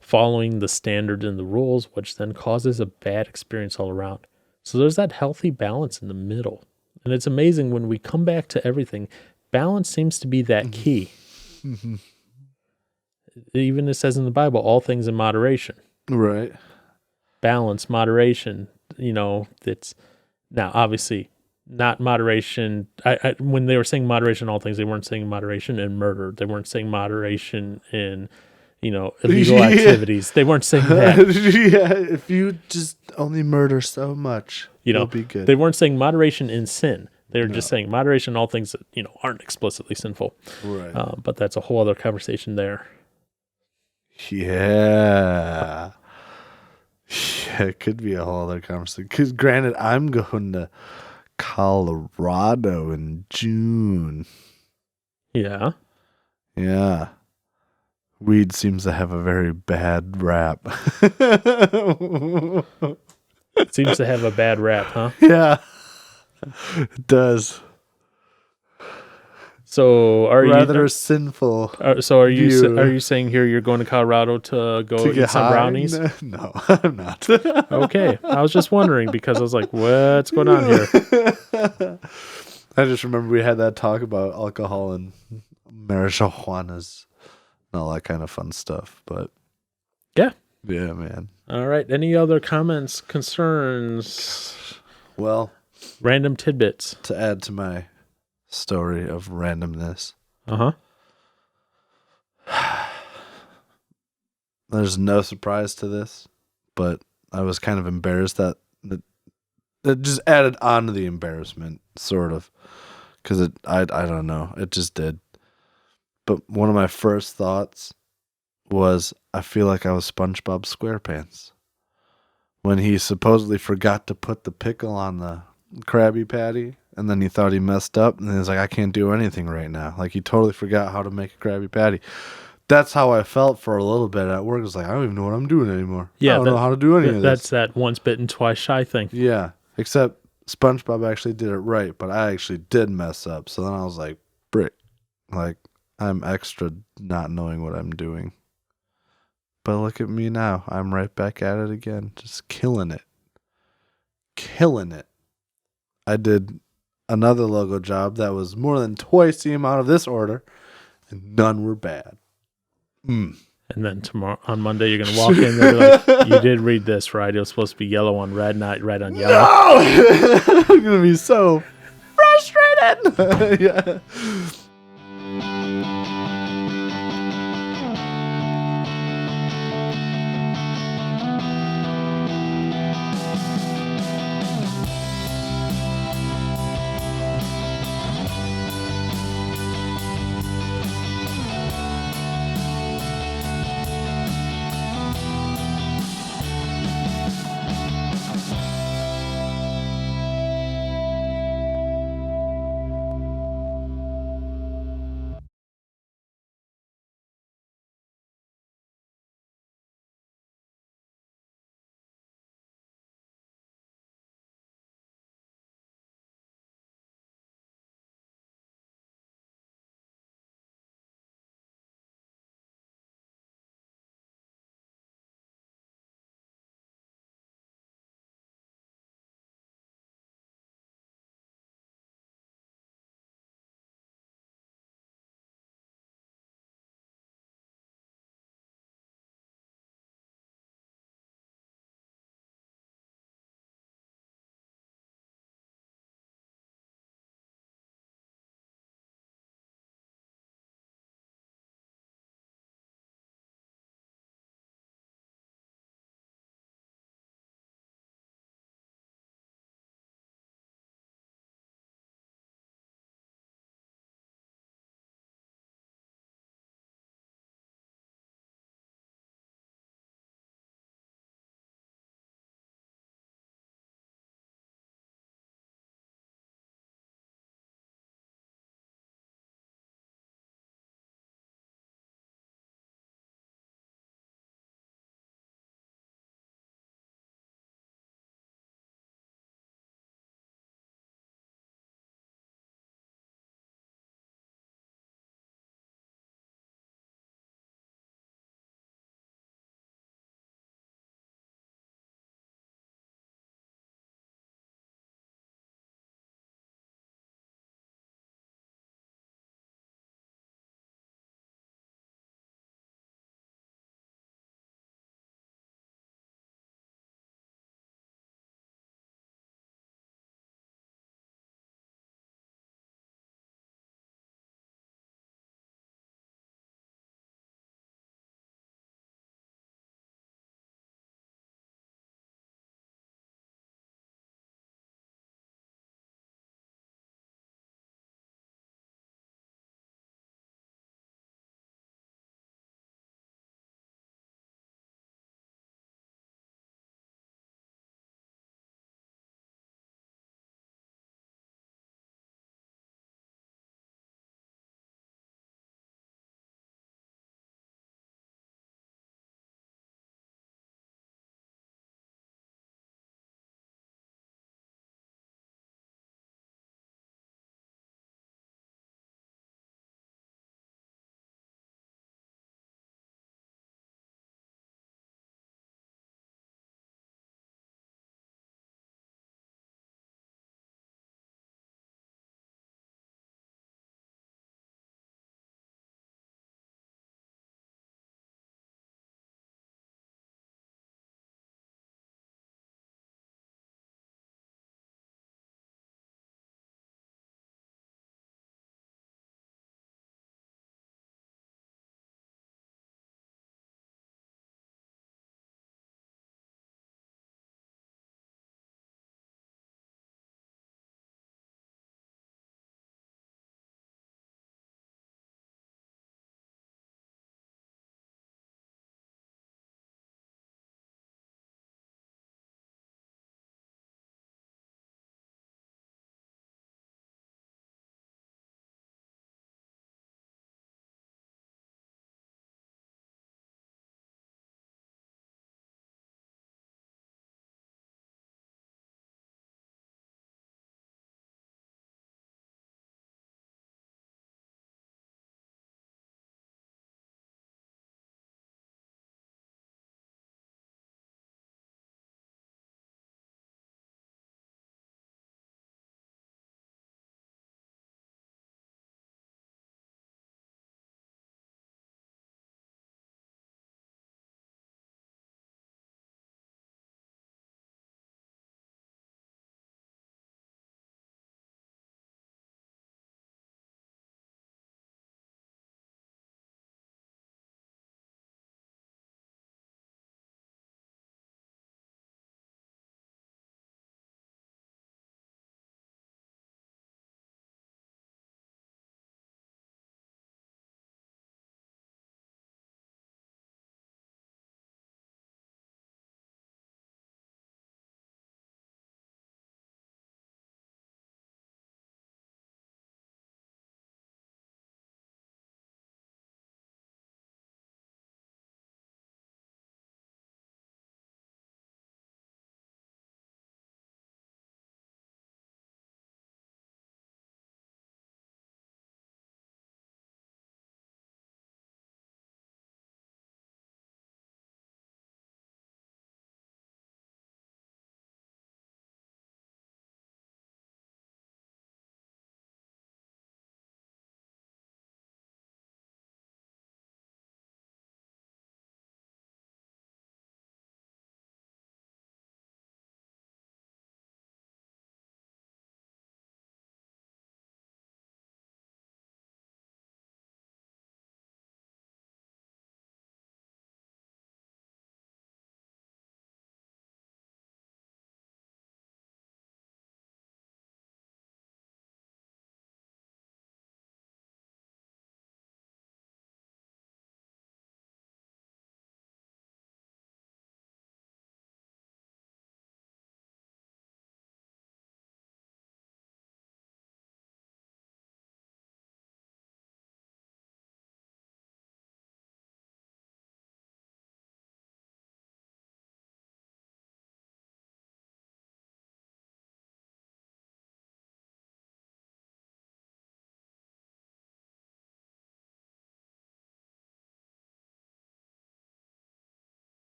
following the standards and the rules, which then causes a bad experience all around. So there's that healthy balance in the middle. And it's amazing when we come back to everything, balance seems to be that key. Mm-hmm. Even it says in the Bible, all things in moderation. Right. Balance, moderation, it's now obviously not moderation. When they were saying moderation in all things, they weren't saying moderation in murder. They weren't saying moderation in, illegal activities. They weren't saying that. If you just only murder so much, you'll be good. They weren't saying moderation in sin. They were just saying moderation in all things that, aren't explicitly sinful. Right. But that's a whole other conversation there. Yeah. Yeah, it could be a whole other conversation. Because granted, I'm going to Colorado in June. Yeah. Yeah. Weed seems to have a very bad rap. It seems to have a bad rap, huh? Yeah. It does. So rather sinful. So are you saying here you're going to Colorado to go eat some brownies? No, I'm not. Okay, I was just wondering because I was like, what's going on here? I just remember we had that talk about alcohol and marijuanas and all that kind of fun stuff. But yeah, man. All right. Any other comments, concerns? Well, random tidbits to add to my story of randomness. There's no surprise to this, but I was kind of embarrassed that it just added on to the embarrassment, sort of, because I don't know, it just did. But one of my first thoughts was, I feel like I was SpongeBob SquarePants when he supposedly forgot to put the pickle on the Krabby Patty. And then he thought he messed up, and he was like, I can't do anything right now. Like, he totally forgot how to make a Krabby Patty. That's how I felt for a little bit at work. It was like, I don't even know what I'm doing anymore. Yeah, I don't know how to do any of this. That's that once bitten, twice shy thing. Yeah, except SpongeBob actually did it right, but I actually did mess up. So then I was like, brick. Like, I'm extra not knowing what I'm doing. But look at me now. I'm right back at it again, just killing it. killing it. I did another logo job that was more than twice the amount of this order, and none were bad. And then tomorrow, on Monday, you're going to walk in there like, you did read this, right? It was supposed to be yellow on red, not red on yellow. No! I'm going to be so frustrated. Yeah.